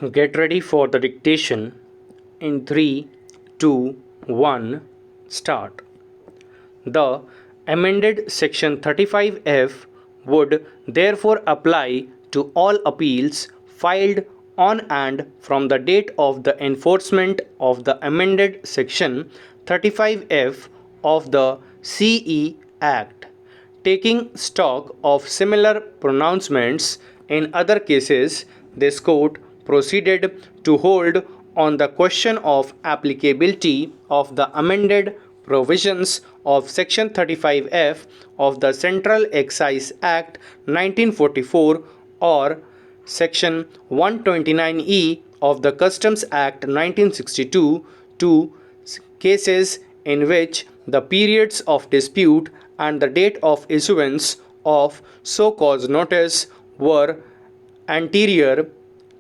Get ready for the dictation in 3, 2, 1, start. The amended Section 35F would therefore apply to all appeals filed on and from the date of the enforcement of the amended Section 35F of the CE Act. Taking stock of similar pronouncements in other cases, this court proceeded to hold on the question of applicability of the amended provisions of Section 35F of the Central Excise Act 1944 or Section 129E of the Customs Act 1962 to cases in which the periods of dispute and the date of issuance of so cause notice were anterior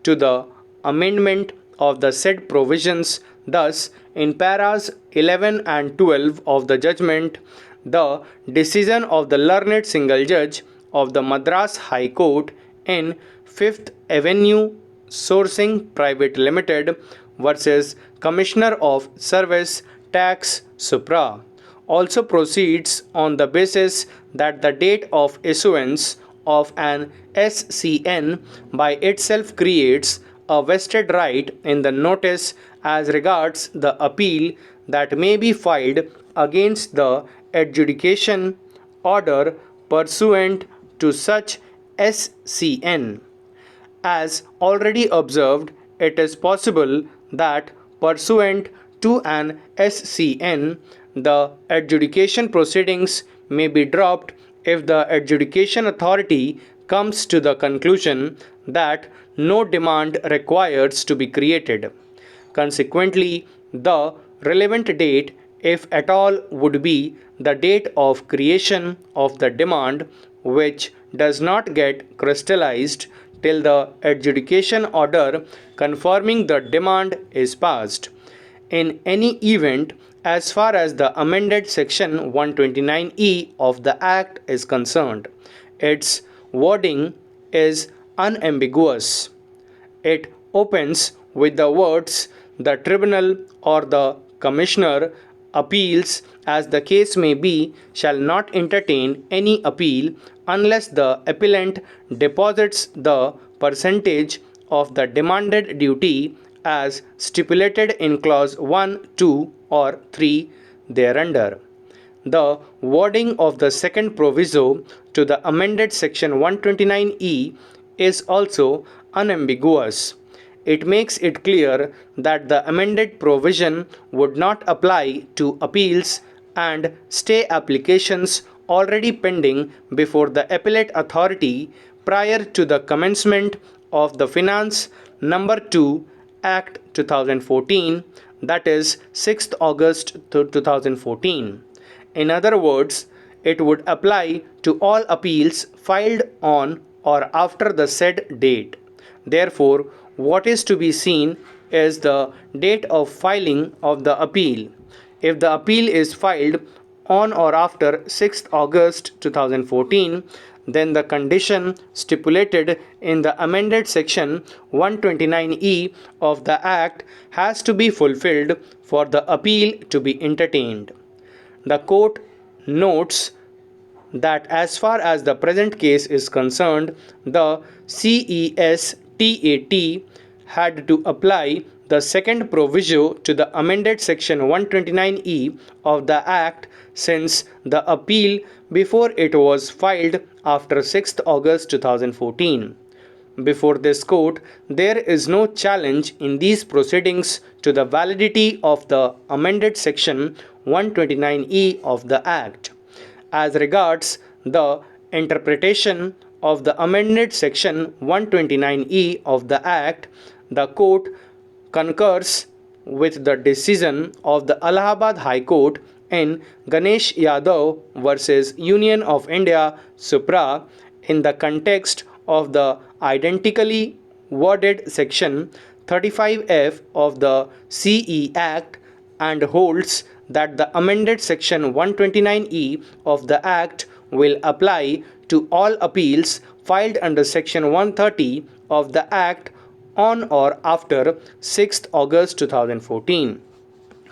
to the amendment of the said provisions. Thus, in paras 11 and 12 of the judgment, the decision of the learned single judge of the Madras High Court in 5th Avenue Sourcing Private Limited versus Commissioner of Service Tax Supra also proceeds on the basis that the date of issuance of an SCN by itself creates a vested right in the notice as regards the appeal that may be filed against the adjudication order pursuant to such SCN. As already observed, it is possible that pursuant to an SCN, the adjudication proceedings may be dropped if the adjudication authority comes to the conclusion that no demand requires to be created. Consequently, the relevant date, if at all, would be the date of creation of the demand, which does not get crystallized till the adjudication order confirming the demand is passed. In any event, as far as the amended Section 129E of the Act is concerned, its wording is unambiguous. It opens with the words "the tribunal or the commissioner appeals, as the case may be, shall not entertain any appeal unless the appellant deposits the percentage of the demanded duty as stipulated in clause 1, 2 or 3 thereunder." The wording of the second proviso to the amended Section 129E is also unambiguous. It makes it clear that the amended provision would not apply to appeals and stay applications already pending before the appellate authority prior to the commencement of the Finance Number 2 Act 2014, that is 6th August 2014. In other words, it would apply to all appeals filed on or after the said date. Therefore, what is to be seen is the date of filing of the appeal. If the appeal is filed on or after 6th August 2014, then the condition stipulated in the amended Section 129E of the Act has to be fulfilled for the appeal to be entertained. The court notes that as far as the present case is concerned, the CESTAT had to apply the second proviso to the amended Section 129E of the Act, since the appeal before it was filed after 6th August 2014. Before this court, there is no challenge in these proceedings to the validity of the amended Section 129E of the Act. As regards the interpretation of the amended Section 129E of the Act, the court concurs with the decision of the Allahabad High Court in Ganesh Yadav versus Union of India Supra in the context of the identically worded Section 35F of the CE Act, and holds that the amended Section 129E of the Act will apply to all appeals filed under Section 130 of the Act on or after 6th August 2014.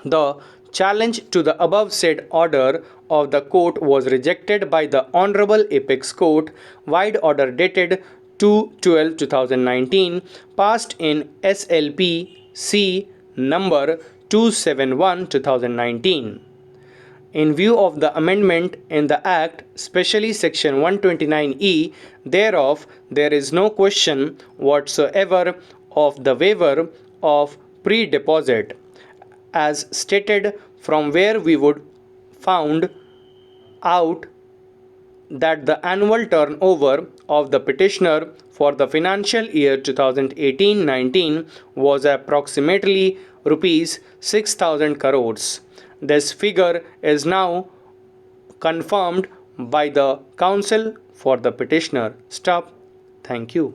The challenge to the above said order of the court was rejected by the Honorable Apex Court, wide order dated 2/12/2019, passed in SLP C number 271/2019. In view of the amendment in the Act, specially Section 129E thereof, there is no question whatsoever of the waiver of pre-deposit, as stated, from where we would found out that the annual turnover of the petitioner for the financial year 2018-19 was approximately rupees 6,000 crores. This figure is now confirmed by the counsel for the petitioner. Stop. Thank you.